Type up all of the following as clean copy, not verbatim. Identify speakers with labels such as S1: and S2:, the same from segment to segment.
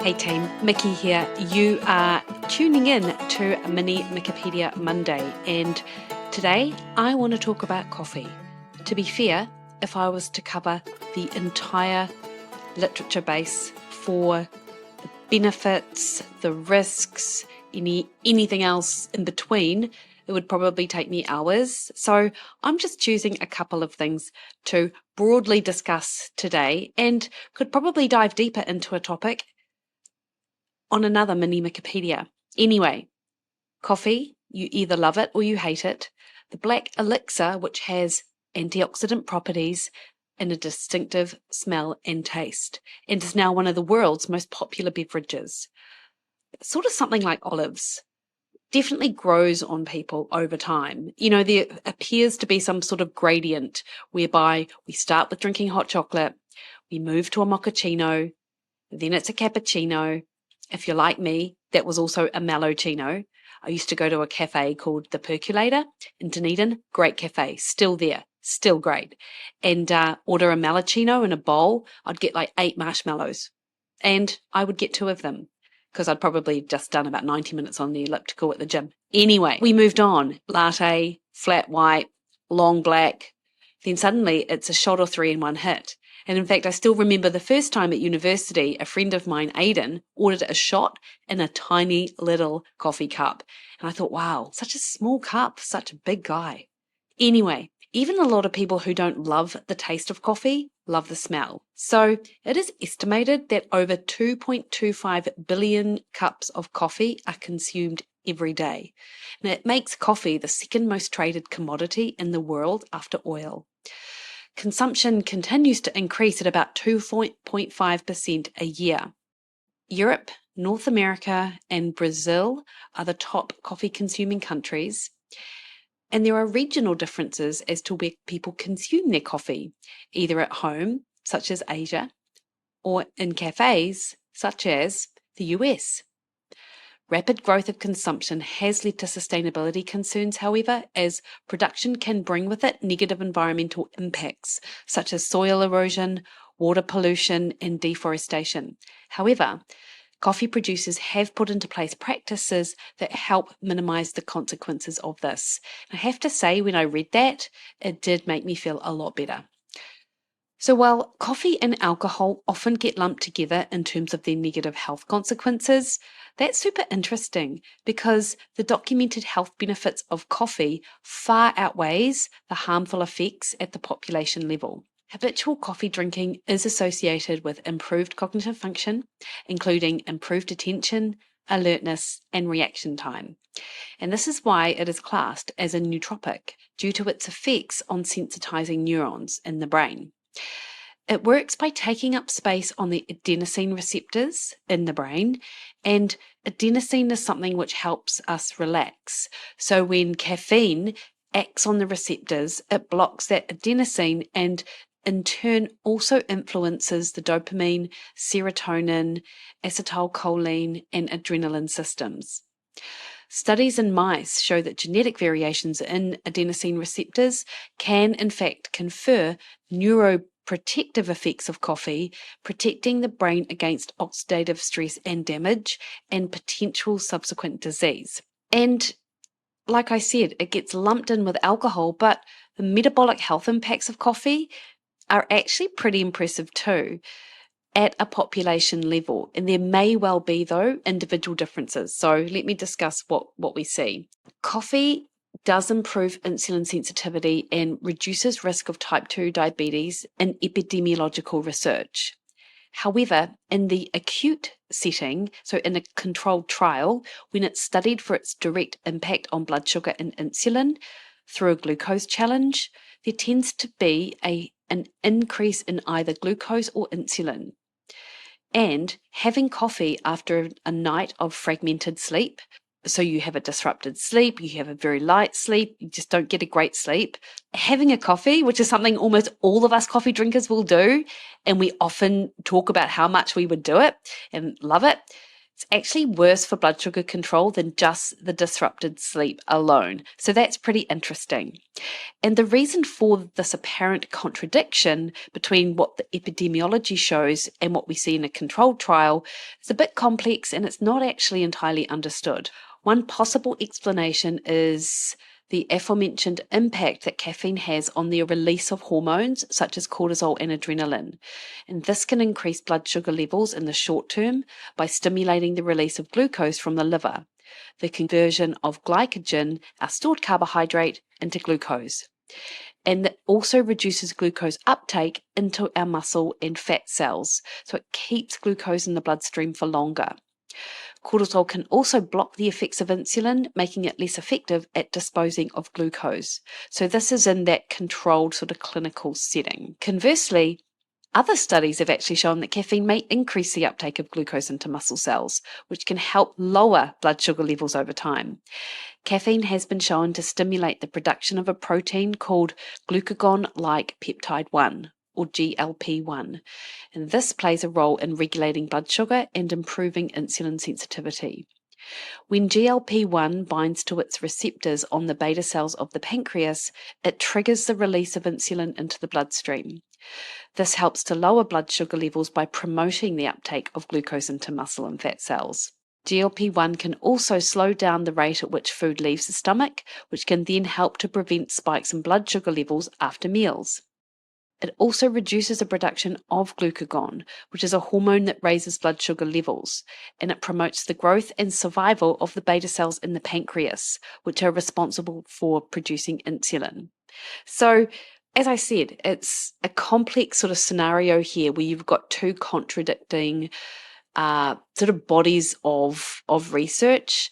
S1: Hey team, Mikki here. You are tuning in to Mini Mikkipedia Monday, and today I want to talk about coffee. To be fair, if I was to cover the entire literature base for the benefits, the risks, anything else in between, it would probably take me hours. So I'm just choosing a couple of things to broadly discuss today, and could probably dive deeper into a topic on another mini Mikkipedia. Anyway, coffee, you either love it or you hate it. The black elixir, which has antioxidant properties and a distinctive smell and taste, and is now one of the world's most popular beverages. Sort of something like olives. Definitely grows on people over time. You know, there appears to be some sort of gradient whereby we start with drinking hot chocolate, we move to a mochaccino, then it's a cappuccino. If you're like me, that was also a mallochino. I used to go to a cafe called The Percolator in Dunedin. Great cafe, still there, still great. And order a mallochino in a bowl. I'd get like 8 marshmallows. And I would get 2 of them because I'd probably just done about 90 minutes on the elliptical at the gym. Anyway, we moved on. Latte, flat white, long black. Then suddenly it's a shot or 3 in one hit. And in fact, I still remember the first time at university, a friend of mine, Aidan, ordered a shot in a tiny little coffee cup. And I thought, wow, such a small cup, such a big guy. Anyway, even a lot of people who don't love the taste of coffee love the smell. So it is estimated that over 2.25 billion cups of coffee are consumed every day. And it makes coffee the second most traded commodity in the world after oil. Consumption continues to increase at about 2.5% a year. Europe, North America, and Brazil are the top coffee consuming countries. And there are regional differences as to where people consume their coffee, either at home, such as Asia, or in cafes, such as the US. Rapid growth of consumption has led to sustainability concerns, however, as production can bring with it negative environmental impacts, such as soil erosion, water pollution, and deforestation. However, coffee producers have put into place practices that help minimize the consequences of this. I have to say, when I read that, it did make me feel a lot better. So while coffee and alcohol often get lumped together in terms of their negative health consequences, that's super interesting because the documented health benefits of coffee far outweighs the harmful effects at the population level. Habitual coffee drinking is associated with improved cognitive function, including improved attention, alertness, and reaction time. And this is why it is classed as a nootropic due to its effects on sensitizing neurons in the brain. It works by taking up space on the adenosine receptors in the brain, and adenosine is something which helps us relax. So when caffeine acts on the receptors, it blocks that adenosine and in turn also influences the dopamine, serotonin, acetylcholine, and adrenaline systems. Studies in mice show that genetic variations in adenosine receptors can in fact confer neuroprotective effects of coffee, protecting the brain against oxidative stress and damage and potential subsequent disease. And like I said, it gets lumped in with alcohol, but the metabolic health impacts of coffee are actually pretty impressive too at a population level. And there may well be, though, individual differences. So let me discuss what we see. Coffee does improve insulin sensitivity and reduces risk of type 2 diabetes in epidemiological research. However, in the acute setting, so in a controlled trial, when it's studied for its direct impact on blood sugar and insulin through a glucose challenge, there tends to be an increase in either glucose or insulin. And having coffee after a night of fragmented sleep, so you have a disrupted sleep, you have a very light sleep, you just don't get a great sleep. Having a coffee, which is something almost all of us coffee drinkers will do, and we often talk about how much we would do it and love it, It's actually worse for blood sugar control than just the disrupted sleep alone. So that's pretty interesting. And the reason for this apparent contradiction between what the epidemiology shows and what we see in a controlled trial is a bit complex, and it's not actually entirely understood. One possible explanation is the aforementioned impact that caffeine has on the release of hormones such as cortisol and adrenaline. And this can increase blood sugar levels in the short term by stimulating the release of glucose from the liver, the conversion of glycogen, our stored carbohydrate, into glucose. And that also reduces glucose uptake into our muscle and fat cells. So it keeps glucose in the bloodstream for longer. Cortisol can also block the effects of insulin, making it less effective at disposing of glucose. So this is in that controlled sort of clinical setting. Conversely, other studies have actually shown that caffeine may increase the uptake of glucose into muscle cells, which can help lower blood sugar levels over time. Caffeine has been shown to stimulate the production of a protein called glucagon-like peptide 1, or GLP-1, and this plays a role in regulating blood sugar and improving insulin sensitivity. When GLP-1 binds to its receptors on the beta cells of the pancreas, it triggers the release of insulin into the bloodstream. This helps to lower blood sugar levels by promoting the uptake of glucose into muscle and fat cells. GLP-1 can also slow down the rate at which food leaves the stomach, which can then help to prevent spikes in blood sugar levels after meals. It also reduces the production of glucagon, which is a hormone that raises blood sugar levels, and it promotes the growth and survival of the beta cells in the pancreas, which are responsible for producing insulin. So, as I said, it's a complex sort of scenario here where you've got two contradicting sort of bodies of research.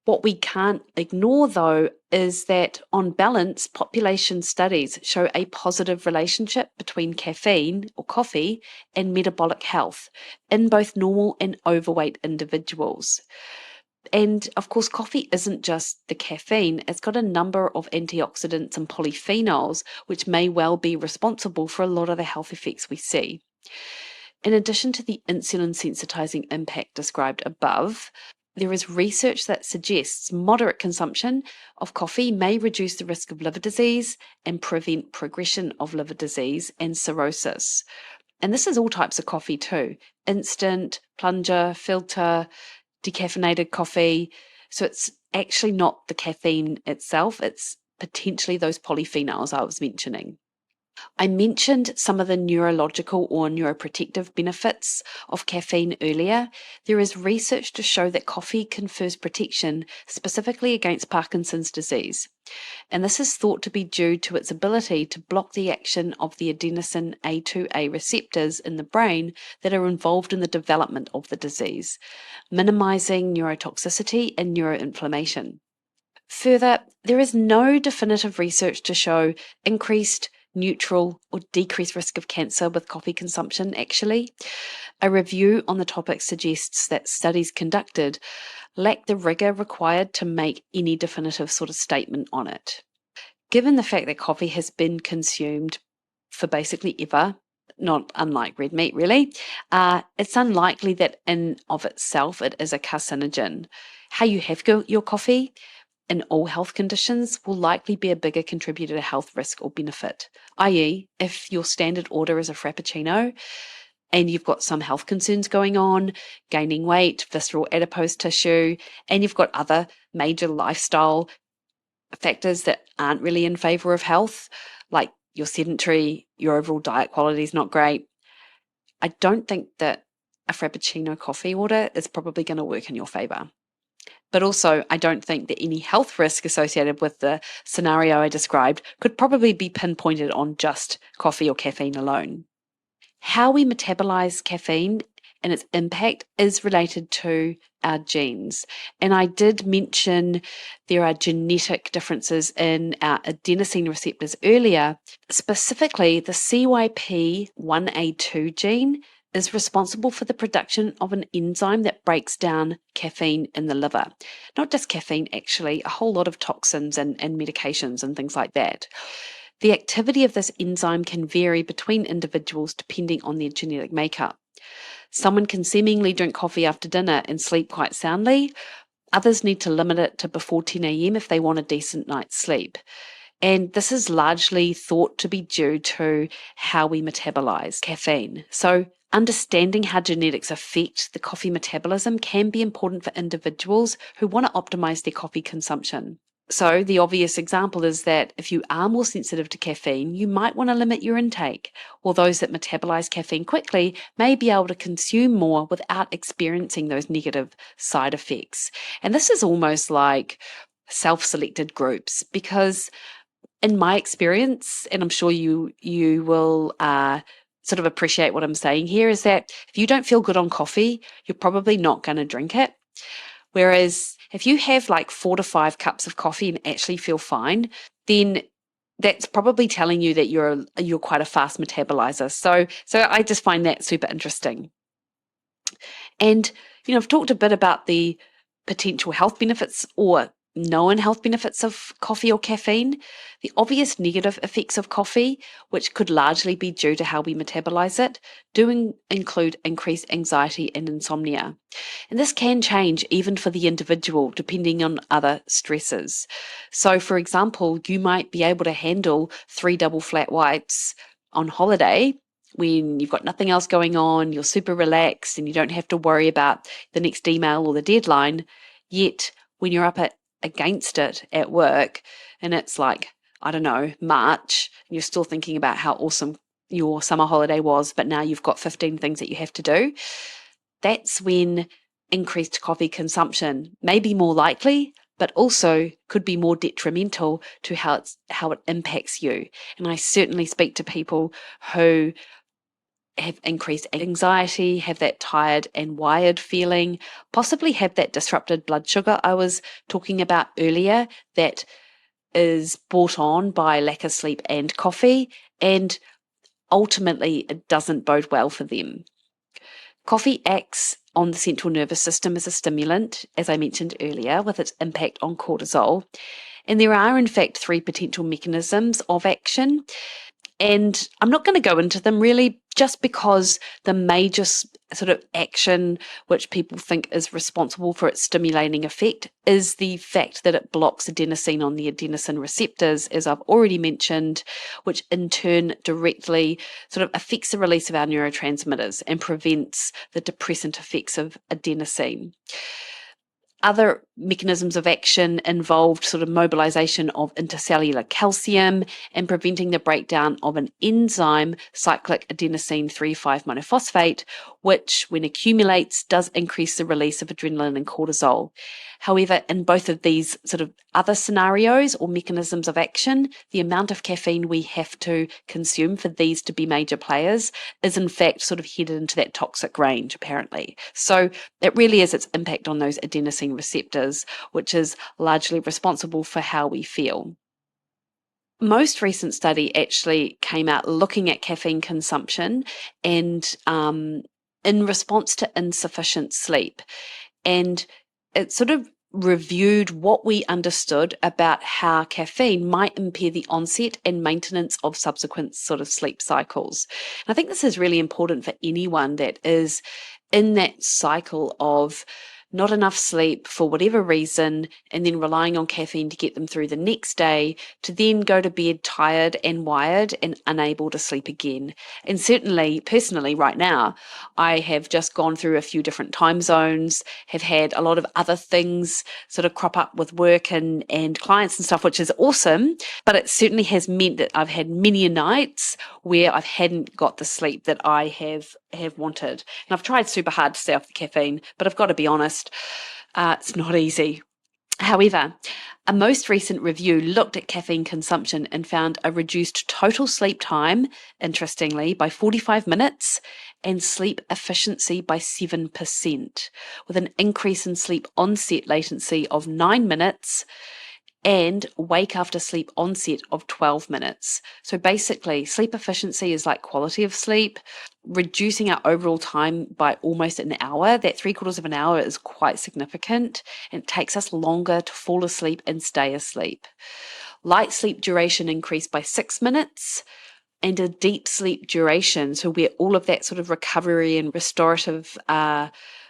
S1: What we can't ignore, though, is that on balance, population studies show a positive relationship between caffeine or coffee and metabolic health in both normal and overweight individuals. And of course, coffee isn't just the caffeine, it's got a number of antioxidants and polyphenols, which may well be responsible for a lot of the health effects we see. In addition to the insulin sensitizing impact described above, there is research that suggests moderate consumption of coffee may reduce the risk of liver disease and prevent progression of liver disease and cirrhosis. And this is all types of coffee too: instant, plunger, filter, decaffeinated coffee. So it's actually not the caffeine itself, it's potentially those polyphenols I was mentioning. I mentioned some of the neurological or neuroprotective benefits of caffeine earlier. There is research to show that coffee confers protection specifically against Parkinson's disease. And this is thought to be due to its ability to block the action of the adenosine A2A receptors in the brain that are involved in the development of the disease, minimizing neurotoxicity and neuroinflammation. Further, there is no definitive research to show increased, neutral, or decreased risk of cancer with coffee consumption, actually. A review on the topic suggests that studies conducted lack the rigor required to make any definitive sort of statement on it. Given the fact that coffee has been consumed for basically ever, not unlike red meat really, it's unlikely that in of itself it is a carcinogen. How you have your coffee in all health conditions will likely be a bigger contributor to health risk or benefit, i.e. if your standard order is a frappuccino and you've got some health concerns going on, gaining weight, visceral adipose tissue, and you've got other major lifestyle factors that aren't really in favor of health, like you're sedentary, your overall diet quality is not great, I don't think that a frappuccino coffee order is probably going to work in your favor. But also, I don't think that any health risk associated with the scenario I described could probably be pinpointed on just coffee or caffeine alone. How we metabolize caffeine and its impact is related to our genes. And I did mention there are genetic differences in our adenosine receptors earlier. Specifically, the CYP1A2 gene is responsible for the production of an enzyme that breaks down caffeine in the liver. Not just caffeine, actually, a whole lot of toxins and medications and things like that. The activity of this enzyme can vary between individuals depending on their genetic makeup. Someone can seemingly drink coffee after dinner and sleep quite soundly. Others need to limit it to before 10 a.m. if they want a decent night's sleep. And this is largely thought to be due to how we metabolize caffeine. So, understanding how genetics affect the coffee metabolism can be important for individuals who want to optimize their coffee consumption. So, the obvious example is that if you are more sensitive to caffeine, you might want to limit your intake, while those that metabolize caffeine quickly may be able to consume more without experiencing those negative side effects. And this is almost like self-selected groups, because in my experience, and I'm sure you will sort of appreciate what I'm saying here, is that if you don't feel good on coffee, you're probably not going to drink it. Whereas if you have like 4 to 5 cups of coffee and actually feel fine, then that's probably telling you that you're quite a fast metabolizer. So I just find that super interesting. And I've talked a bit about the potential health benefits or known health benefits of coffee or caffeine. The obvious negative effects of coffee, which could largely be due to how we metabolize it, do include increased anxiety and insomnia. And this can change even for the individual depending on other stresses. So, for example, you might be able to handle 3 double flat whites on holiday when you've got nothing else going on, you're super relaxed and you don't have to worry about the next email or the deadline. Yet when you're up against it at work and it's like, I don't know, March, and you're still thinking about how awesome your summer holiday was, but now you've got 15 things that you have to do, that's when increased coffee consumption may be more likely, but also could be more detrimental to how it impacts you. And I certainly speak to people who have increased anxiety, have that tired and wired feeling, possibly have that disrupted blood sugar I was talking about earlier that is brought on by lack of sleep and coffee, and ultimately it doesn't bode well for them. Coffee acts on the central nervous system as a stimulant, as I mentioned earlier, with its impact on cortisol. And there are, in fact, 3 potential mechanisms of action. And I'm not going to go into them really, just because the major sort of action which people think is responsible for its stimulating effect is the fact that it blocks adenosine on the adenosine receptors, as I've already mentioned, which in turn directly sort of affects the release of our neurotransmitters and prevents the depressant effects of adenosine. Other mechanisms of action involved sort of mobilization of intercellular calcium and preventing the breakdown of an enzyme, cyclic adenosine 3,5 monophosphate, which, when accumulates, does increase the release of adrenaline and cortisol. However, in both of these sort of other scenarios or mechanisms of action, the amount of caffeine we have to consume for these to be major players is in fact sort of headed into that toxic range, apparently. So it really is its impact on those adenosine receptors, which is largely responsible for how we feel. Most recent study actually came out looking at caffeine consumption and in response to insufficient sleep. And it sort of reviewed what we understood about how caffeine might impair the onset and maintenance of subsequent sort of sleep cycles. And I think this is really important for anyone that is in that cycle of not enough sleep for whatever reason, and then relying on caffeine to get them through the next day, to then go to bed tired and wired and unable to sleep again. And certainly, personally, right now, I have just gone through a few different time zones, have had a lot of other things sort of crop up with work and clients and stuff, which is awesome, but it certainly has meant that I've had many nights where I hadn't got the sleep that I have wanted. And I've tried super hard to stay off the caffeine, but I've got to be honest, it's not easy. However, a most recent review looked at caffeine consumption and found a reduced total sleep time, interestingly, by 45 minutes and sleep efficiency by 7%, with an increase in sleep onset latency of 9 minutes and wake after sleep onset of 12 minutes. So basically, sleep efficiency is like quality of sleep, reducing our overall time by almost an hour. That 3/4 of an hour is quite significant, and it takes us longer to fall asleep and stay asleep. Light sleep duration increased by 6 minutes, and a deep sleep duration, so where all of that sort of recovery and restorative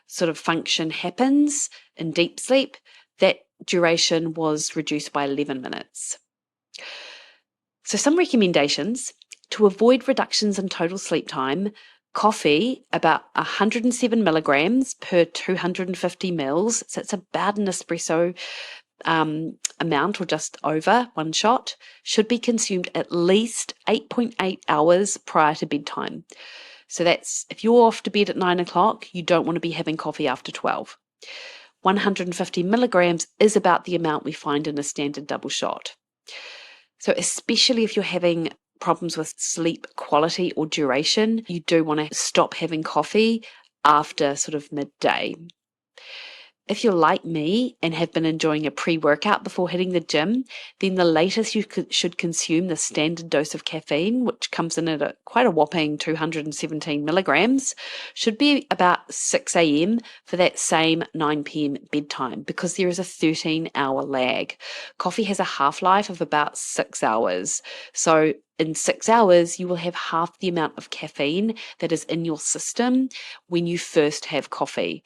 S1: sort of function happens in deep sleep, that duration was reduced by 11 minutes. So some recommendations: to avoid reductions in total sleep time, coffee about 107 milligrams per 250 mils, so it's about an espresso amount or just over one shot, should be consumed at least 8.8 hours prior to bedtime. So that's, if you're off to bed at 9 o'clock, you don't want to be having coffee after 12. 150 milligrams is about the amount we find in a standard double shot. So especially if you're having problems with sleep quality or duration, you do want to stop having coffee after sort of midday. If you're like me and have been enjoying a pre-workout before hitting the gym, then the latest you should consume the standard dose of caffeine, which comes in at quite a whopping 217 milligrams, should be about 6 a.m. for that same 9 p.m. bedtime, because there is a 13-hour lag. Coffee has a half-life of about 6 hours. So in 6 hours, you will have half the amount of caffeine that is in your system when you first have coffee.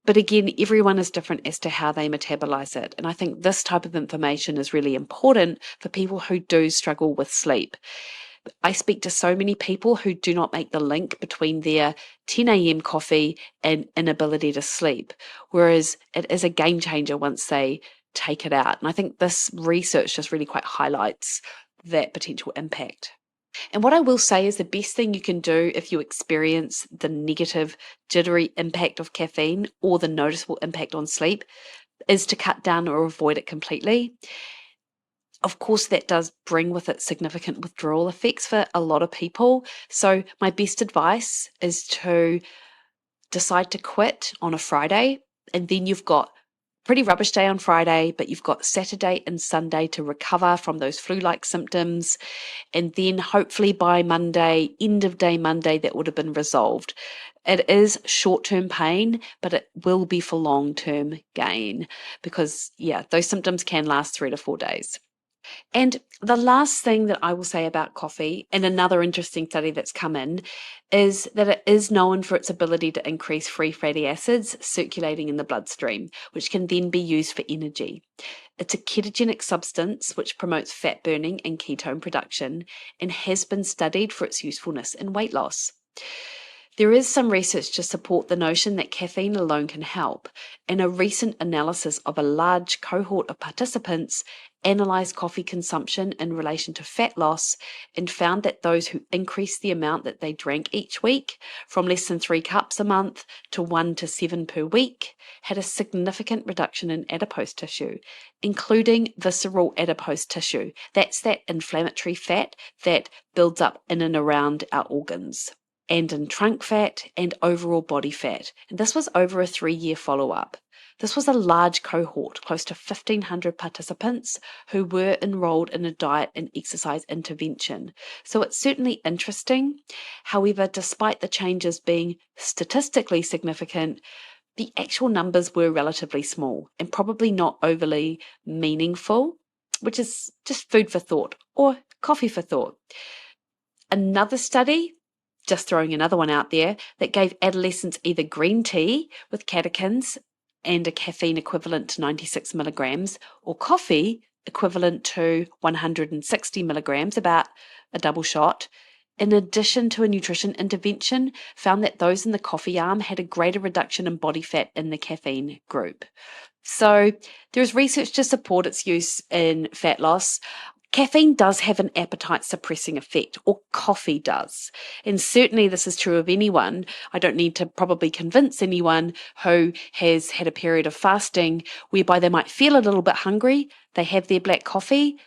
S1: But again, everyone is different as to how they metabolize it. And I think this type of information is really important for people who do struggle with sleep. I speak to so many people who do not make the link between their 10 a.m. coffee and inability to sleep, whereas it is a game changer once they take it out. And I think this research just really quite highlights that potential impact. And what I will say is the best thing you can do if you experience the negative, jittery impact of caffeine or the noticeable impact on sleep is to cut down or avoid it completely. Of course, that does bring with it significant withdrawal effects for a lot of people. So my best advice is to decide to quit on a Friday, and then you've got pretty rubbish day on Friday, but you've got Saturday and Sunday to recover from those flu-like symptoms. And then hopefully by Monday, end of day Monday, that would have been resolved. It is short-term pain, but it will be for long-term gain because, those symptoms can last 3 to 4 days. And the last thing that I will say about coffee, and another interesting study that's come in, is that it is known for its ability to increase free fatty acids circulating in the bloodstream, which can then be used for energy. It's a ketogenic substance which promotes fat burning and ketone production and has been studied for its usefulness in weight loss. There is some research to support the notion that caffeine alone can help, and a recent analysis of a large cohort of participants analysed coffee consumption in relation to fat loss and found that those who increased the amount that they drank each week from less than 3 cups a month to 1 to 7 per week had a significant reduction in adipose tissue, including visceral adipose tissue. That's that inflammatory fat that builds up in and around our organs, and in trunk fat and overall body fat. And this was over a 3-year follow-up. This was a large cohort, close to 1,500 participants who were enrolled in a diet and exercise intervention. So it's certainly interesting. However, despite the changes being statistically significant, the actual numbers were relatively small and probably not overly meaningful, which is just food for thought or coffee for thought. Another study, just throwing another one out there, that gave adolescents either green tea with catechins and a caffeine equivalent to 96 milligrams, or coffee equivalent to 160 milligrams, about a double shot, in addition to a nutrition intervention, found that those in the coffee arm had a greater reduction in body fat in the caffeine group. So there's research to support its use in fat loss. Caffeine does have an appetite suppressing effect, or coffee does. And certainly this is true of anyone. I don't need to probably convince anyone who has had a period of fasting whereby they might feel a little bit hungry, they have their black coffee,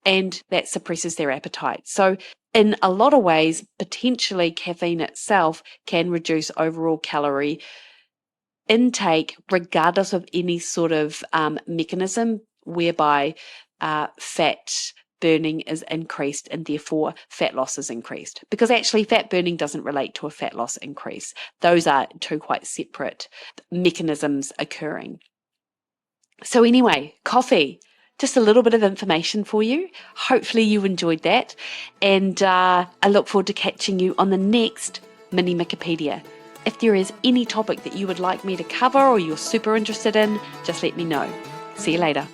S1: and that suppresses their appetite. So in a lot of ways, potentially caffeine itself can reduce overall calorie intake regardless of any sort of mechanism whereby fat burning is increased and therefore fat loss is increased. Because actually fat burning doesn't relate to a fat loss increase. Those are two quite separate mechanisms occurring. So anyway, coffee. just a little bit of information for you. Hopefully you enjoyed that, and I look forward to catching you on the next Mini Mikkipedia. If there is any topic that you would like me to cover or you're super interested in, just let me know. See you later.